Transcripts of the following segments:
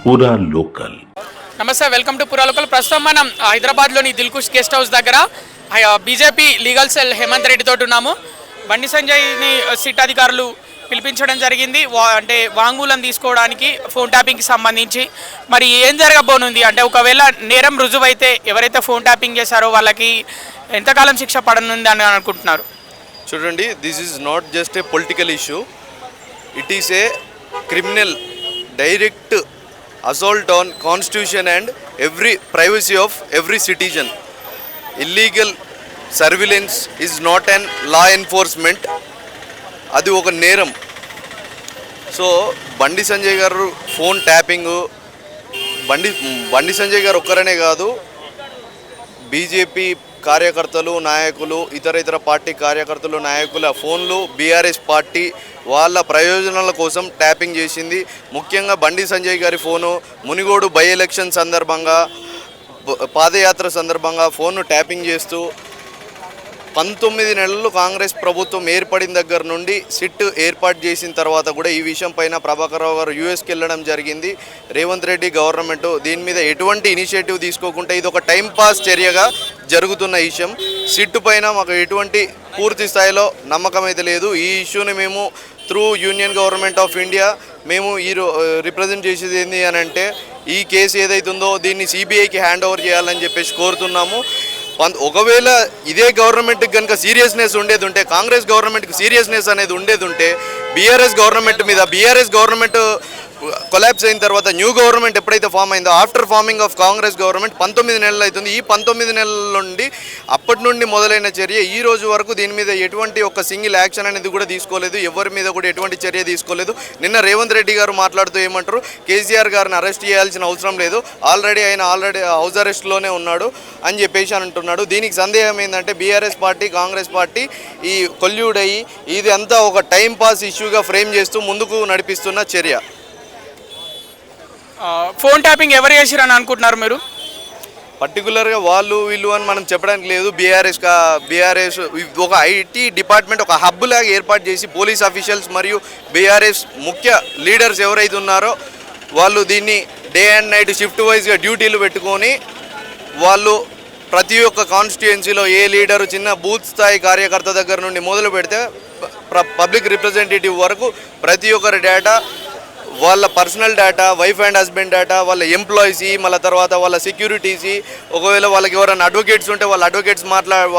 పూరా లోకల్. నమస్తే, welcome to పురా లోకల్. ప్రస్తుతం మనం హైదరాబాద్లోని దిల్కుష్ గెస్ట్ హౌస్ దగ్గర BJP legal cell Hemanth Reddy తోటి ఉన్నాము. బండి సంజయ్ని సిట్ అధికారులు పిలిపించడం జరిగింది, అంటే వాంగ్మూలం తీసుకోవడానికి ఫోన్ ట్యాపింగ్కి సంబంధించి. మరి ఏం జరగబోనుంది అంటే, ఒకవేళ నేరం రుజువైతే ఎవరైతే ఫోన్ ట్యాపింగ్ చేశారో వాళ్ళకి ఎంతకాలం శిక్ష పడనుంది అని అనుకుంటున్నారు? చూడండి, this is not just a political issue, it is a criminal direct assault on constitution and every privacy of every citizen. Illegal surveillance is not an law enforcement, అది ఒక నేరం. సో బండి సంజయ్ గారు ఫోన్ ట్యాపింగ్, బండి సంజయ్ గారు ఒక్కరనే కాదు, BJP కార్యకర్తలు, నాయకులు, ఇతర party కార్యకర్తలు, నాయకుల ఫోన్లు బీఆర్ఎస్ పార్టీ వాళ్ళ ప్రయోజనాల కోసం ట్యాపింగ్ చేసింది. ముఖ్యంగా బండి సంజయ్ గారి ఫోను మునిగోడు బై ఎలక్షన్ సందర్భంగా, పాదయాత్ర సందర్భంగా ఫోన్ను ట్యాపింగ్ చేస్తూ 19 నెలలు కాంగ్రెస్ ప్రభుత్వం ఏర్పడిన దగ్గర నుండి సిట్ ఏర్పాటు చేసిన తర్వాత కూడా ఈ విషయం పైన ప్రభాకర్ రావు గారు యూఎస్కి వెళ్ళడం జరిగింది. రేవంత్ రెడ్డి గవర్నమెంట్ దీని మీద ఎటువంటి ఇనిషియేటివ్ తీసుకోకుండా ఇది ఒక టైంపాస్ చర్యగా జరుగుతున్న విషయం. సిట్ పైన మాకు ఎటువంటి పూర్తి స్థాయిలో నమ్మకం అయితే లేదు. ఈ ఇష్యూని మేము through union government of India మేము రిప్రజెంట్ చేసేది ఏంటి అని అంటే, ఈ కేసు ఏదైతుందో దీన్ని సిబిఐకి హ్యాండ్ ఓవర్ చేయాలని చెప్పేసి కోరుతున్నాము. ఒకవేళ ఇదే గవర్నమెంట్కి కనుక సీరియస్నెస్ ఉండేది ఉంటే, కాంగ్రెస్ గవర్నమెంట్కి సీరియస్నెస్ అనేది ఉండేది ఉంటే, బీఆర్ఎస్ గవర్నమెంట్ కొలాప్స్ అయిన తర్వాత న్యూ గవర్నమెంట్ ఎప్పుడైతే ఫామ్ అయిందో, after farming of Congress government 19 నెలలు అవుతుంది. ఈ 19 నెలల నుండి అప్పటి నుండి మొదలైన చర్య ఈ రోజు వరకు దీని మీద ఎటువంటి ఒక సింగిల్ యాక్షన్ అనేది కూడా తీసుకోలేదు. ఎవరి మీద కూడా ఎటువంటి చర్య తీసుకోలేదు. నిన్న రేవంత్ రెడ్డి గారు మాట్లాడుతూ ఏమంటారు, కేసీఆర్ గారిని అరెస్ట్ చేయాల్సిన అవసరం లేదు, ఆల్రెడీ హౌస్ అరెస్ట్లోనే ఉన్నాడు అని చెప్పేసి అంటున్నాడు. దీనికి సందేహం ఏంటంటే, బీఆర్ఎస్ పార్టీ, కాంగ్రెస్ పార్టీ ఈ కొల్యూడ్ అయ్యి ఇది అంతా ఒక టైం పాస్ ఇష్యూగా ఫ్రేమ్ చేస్తూ ముందుకు నడిపిస్తున్న చర్య. ఫోన్ ట్యాపింగ్ ఎవరు చేసిరని అనుకుంటున్నారు మీరు? పర్టికులర్గా వాళ్ళు వీళ్ళు అని మనం చెప్పడానికి లేదు. బీఆర్ఎస్ ఒక ఐటీ డిపార్ట్మెంట్ ఒక హబ్ లాగా ఏర్పాటు చేసి పోలీస్ అఫీషియల్స్ మరియు బీఆర్ఎస్ ముఖ్య లీడర్స్ ఎవరైతే ఉన్నారో వాళ్ళు దీన్ని డే అండ్ నైట్ షిఫ్ట్ వైజ్గా డ్యూటీలు పెట్టుకొని వాళ్ళు ప్రతి ఒక్క కాన్స్టిట్యుయెన్సీలో ఏ లీడరు చిన్న బూత్ స్థాయి కార్యకర్త దగ్గర నుండి మొదలు పెడితే పబ్లిక్ రిప్రజెంటేటివ్ వరకు ప్రతి ఒక్కరి డేటా, వాళ్ళ personal data, wife and husband data, వాళ్ళ ఎంప్లాయీసీ, మళ్ళీ తర్వాత వాళ్ళ సెక్యూరిటీసీ, ఒకవేళ వాళ్ళకి ఎవరైనా అడ్వకేట్స్ ఉంటే వాళ్ళ అడ్వకేట్స్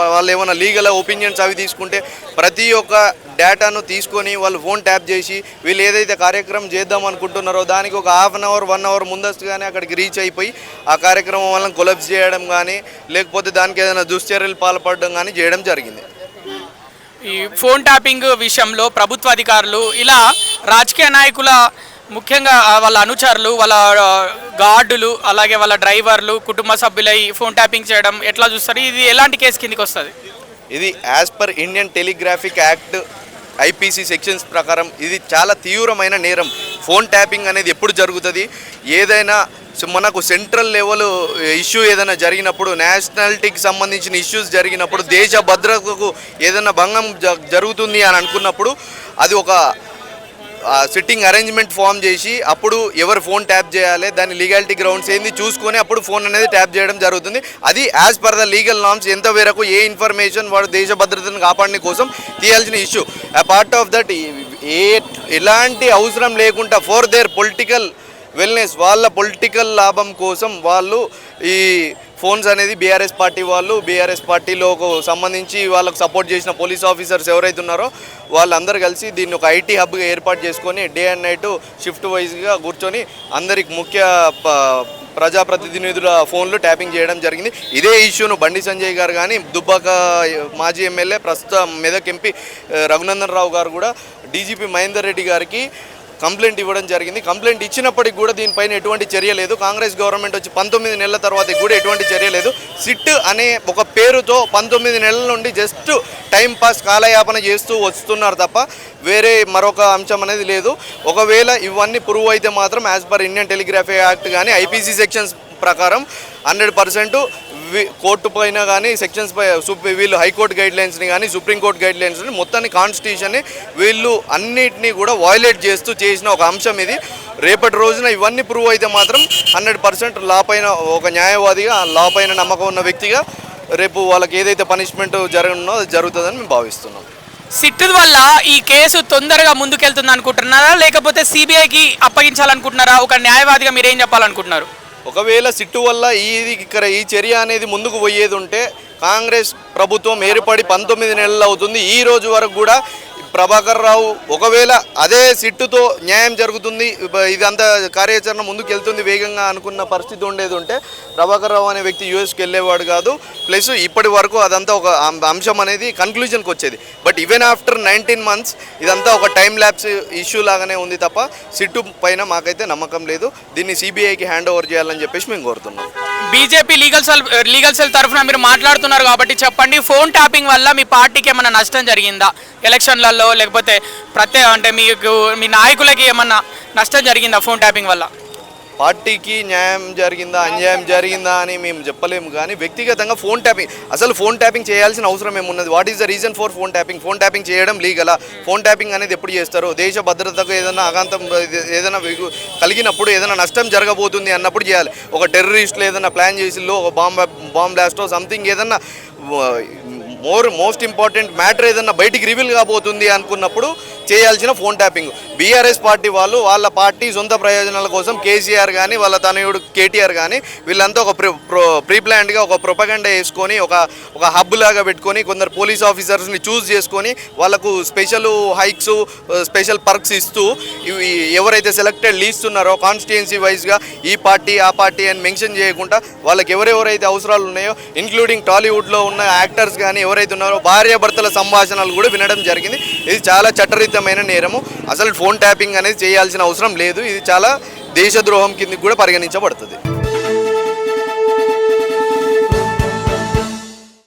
వాళ్ళు ఏమైనా లీగల్ ఒపీనియన్స్ అవి తీసుకుంటే ప్రతి ఒక్క డేటాను తీసుకొని వాళ్ళు ఫోన్ ట్యాప్ చేసి వీళ్ళు ఏదైతే కార్యక్రమం చేద్దాం అనుకుంటున్నారో దానికి ఒక హాఫ్ అన్ అవర్ 1 అవర్ ముందస్తుగానే అక్కడికి రీచ్ అయిపోయి ఆ కార్యక్రమం వాళ్ళని కొలాప్స్ చేయడం కానీ, లేకపోతే దానికి ఏదైనా దుశ్చర్యలు పాల్పడడం కానీ చేయడం జరిగింది. ఈ ఫోన్ ట్యాపింగ్ విషయంలో ప్రభుత్వ అధికారులు ఇలా రాజకీయ నాయకుల, ముఖ్యంగా వాళ్ళ అనుచరులు, వాళ్ళ గార్డులు, అలాగే వాళ్ళ డ్రైవర్లు, కుటుంబ సభ్యులై ఫోన్ ట్యాపింగ్ చేయడం ఎట్లా చూస్తారు? ఇది ఎలాంటి కేసు కిందకి వస్తుంది? ఇది as per Indian telegraphic act IPC sections ప్రకారం ఇది చాలా తీవ్రమైన నేరం. ఫోన్ ట్యాపింగ్ అనేది ఎప్పుడు జరుగుతుంది? ఏదైనా మనకు సెంట్రల్ లెవెల్ ఇష్యూ ఏదైనా జరిగినప్పుడు, నేషనాలిటీకి సంబంధించిన ఇష్యూస్ జరిగినప్పుడు, దేశ భద్రతకు ఏదైనా భంగం జరుగుతుంది అని అనుకున్నప్పుడు అది ఒక సిట్టింగ్ అరేంజ్మెంట్ ఫామ్ చేసి అప్పుడు ఎవరు ఫోన్ ట్యాప్ చేయాలి, దాని లీగాలిటీ గ్రౌండ్స్ ఏంది చూసుకొని అప్పుడు ఫోన్ అనేది ట్యాప్ చేయడం జరుగుతుంది. అది as per the legal norms ఎంత వరకు ఏ ఇన్ఫర్మేషన్ వాడు దేశ భద్రతను కాపాడని కోసం తీయాల్సిన ఇష్యూ. ఆ పార్ట్ ఆఫ్ దట్ ఎలాంటి అవసరం లేకుండా ఫర్ దేర్ పొలిటికల్ వెల్నెస్, వాళ్ళ పొలిటికల్ లాభం కోసం వాళ్ళు ఈ ఫోన్స్ అనేది బీఆర్ఎస్ పార్టీ వాళ్ళు, బీఆర్ఎస్ పార్టీలో సంబంధించి వాళ్ళకు సపోర్ట్ చేసిన పోలీస్ ఆఫీసర్స్ ఎవరైతే ఉన్నారో వాళ్ళందరూ కలిసి దీన్ని ఒక ఐటీ హబ్గా ఏర్పాటు చేసుకొని డే అండ్ నైట్ షిఫ్ట్ వైజ్గా కూర్చొని అందరికి ముఖ్య ప్రజాప్రతినిధుల ఫోన్లు ట్యాపింగ్ చేయడం జరిగింది. ఇదే ఇష్యూను బండి సంజయ్ గారు కానీ, దుబ్బాక మాజీ ఎమ్మెల్యే ప్రస్తుత మెదక్ ఎంపీ రఘునందన్ రావు గారు కూడా డీజీపీ మహేందర్ రెడ్డి గారికి కంప్లైంట్ ఇవ్వడం జరిగింది. కంప్లైంట్ ఇచ్చినప్పటికి కూడా దీనిపైన ఎటువంటి చర్య లేదు. కాంగ్రెస్ గవర్నమెంట్ వచ్చి 19 నెలల తర్వాత కూడా ఎటువంటి చర్య లేదు. సిట్ అనే ఒక పేరుతో 19 నెలల నుండి జస్ట్ టైం పాస్ కాలయాపన చేస్తూ వస్తున్నారు తప్ప వేరే మరొక అంశం అనేది లేదు. ఒకవేళ ఇవన్నీ ప్రూవ్ అయితే మాత్రం as per Indian telegraphy act కానీ ఐపీసీ సెక్షన్స్ ప్రకారం 100% కోర్టు పైన కానీ సెక్షన్స్ పై వీళ్ళు హైకోర్టు గైడ్లైన్స్ని కానీ సుప్రీంకోర్టు గైడ్లైన్స్ని మొత్తాన్ని కాన్స్టిట్యూషన్ని వీళ్ళు అన్నిటినీ కూడా వయలేట్ చేస్తూ చేసిన ఒక అంశం ఇది. రేపటి రోజున ఇవన్నీ ప్రూవ్ అయితే మాత్రం 100% లా పైన ఒక న్యాయవాదిగా లా పైన నమ్మకం ఉన్న వ్యక్తిగా రేపు వాళ్ళకి ఏదైతే పనిష్మెంట్ జరగనున్నో అది జరుగుతుందని మేము భావిస్తున్నాం. సిట్ వల్ల ఈ కేసు తొందరగా ముందుకెళ్తుంది అనుకుంటున్నారా, లేకపోతే సిబిఐకి అప్పగించాలనుకుంటున్నారా? ఒక న్యాయవాదిగా మీరేం చెప్పాలనుకుంటున్నారు? ఒకవేళ సిట్టు వల్ల ఈ చర్య అనేది ముందుకు పోయేది ఉంటే కాంగ్రెస్ ప్రభుత్వం ఏర్పడి 19 నెలలు అవుతుంది. ఈ రోజు వరకు కూడా ప్రభాకర్ రావు ఒకవేళ అదే సిట్టుతో న్యాయం జరుగుతుంది, ఇదంతా కార్యాచరణ ముందుకు వెళ్తుంది వేగంగా అనుకున్న పరిస్థితి ఉండేది ఉంటే ప్రభాకర్ రావు అనే వ్యక్తి యూఎస్కి వెళ్ళేవాడు కాదు. ప్లస్ ఇప్పటి వరకు అదంతా ఒక అంశం అనేది కన్క్లూజన్కి వచ్చేది. బట్ ఈవెన్ ఆఫ్టర్ 19 months ఇదంతా ఒక టైం ల్యాప్స్ ఇష్యూ లాగానే ఉంది తప్ప సిట్టు పైన మాకైతే నమ్మకం లేదు. దీన్ని సిబిఐకి హ్యాండ్ ఓవర్ చేయాలని చెప్పేసి మేము కోరుతున్నాం. బీజేపీ లీగల్ సెల్ తరఫున మీరు మాట్లాడుతున్నారు కాబట్టి చెప్పండి, ఫోన్ ట్యాపింగ్ వల్ల మీ పార్టీకి ఏమైనా నష్టం జరిగిందా ఎలక్షన్లలో, లేకపోతే అంటే మీకు మీ నాయకులకి ఏమన్నా నష్టం జరిగిందా ఫోన్ ట్యాపింగ్ వల్ల? పార్టీకి న్యాయం జరిగిందా అన్యాయం జరిగిందా అని మేము చెప్పలేము, కానీ వ్యక్తిగతంగా ఫోన్ ట్యాపింగ్ చేయాల్సిన అవసరం ఏమున్నది? What is the reason for phone tapping చేయడం లీగలా? ఫోన్ ట్యాపింగ్ అనేది ఎప్పుడు చేస్తారు? దేశ భద్రతకు ఏదైనా ఆఘాతం ఏదైనా కలిగినప్పుడు, ఏదైనా నష్టం జరగబోతుంది అన్నప్పుడు చేయాలి. ఒక టెర్రరిస్టులు ఏదైనా ప్లాన్ చేసిల్లో ఒక బాంబ్ బ్లాస్టో సంథింగ్ ఏదన్నా మోస్ట్ ఇంపార్టెంట్ మ్యాటర్ ఏదన్నా బయటికి రివీల్ కాబోతుంది అనుకున్నప్పుడు చేయాల్సిన ఫోన్ ట్యాపింగ్. బీఆర్ఎస్ పార్టీ వాళ్ళు వాళ్ళ పార్టీ సొంత ప్రయోజనాల కోసం కేసీఆర్ కానీ వాళ్ళ తనయుడు కేటీఆర్ కానీ వీళ్ళంతా ఒక ప్రీప్లాన్డ్గా ఒక ప్రొపగండా వేసుకొని ఒక హబ్ లాగా పెట్టుకొని కొందరు పోలీస్ ఆఫీసర్స్ని చూస్ చేసుకొని వాళ్ళకు స్పెషల్ హైక్స్ స్పెషల్ పర్క్స్ ఇస్తూ ఎవరైతే సెలెక్టెడ్ లీస్ట్ ఉన్నారో కాన్స్టిట్యుయెన్సీ వైజ్గా ఈ పార్టీ ఆ పార్టీ అని మెన్షన్ చేయకుండా వాళ్ళకి ఎవరెవరైతే అవసరాలు ఉన్నాయో ఇంక్లూడింగ్ టాలీవుడ్లో ఉన్న యాక్టర్స్ కానీ ఎవరైతే ఉన్నారో భార్యాభర్తల సంభాషణలు కూడా వినడం జరిగింది. ఇది చాలా చట్టరీతమైన నేరము. అసలు ఫోన్ ట్యాపింగ్ అనేది చేయాల్సిన అవసరం లేదు. ఇది చాలా దేశద్రోహం కిందకి కూడా పరిగణించబడుతుంది.